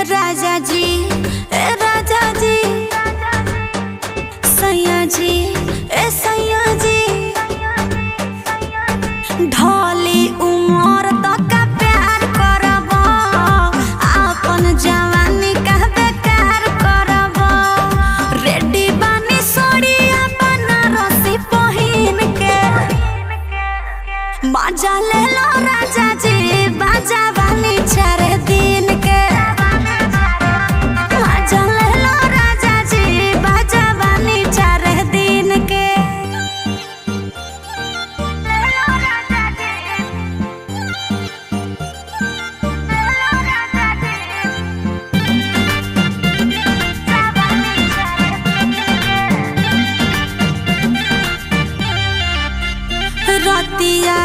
राजा जी ए राजा जी, सैया जी ए सैया जी, ढोली उमर तक प्यार करब, अपन जवानी का बेकार करब। रेडी बानी सोड़िया बनारसी पहिन के, मजा ले लो राजा जी बाजा वाली 4 दिन के। मजा ले लो राजा जी बाजा वाली 4 दिन के। रतिया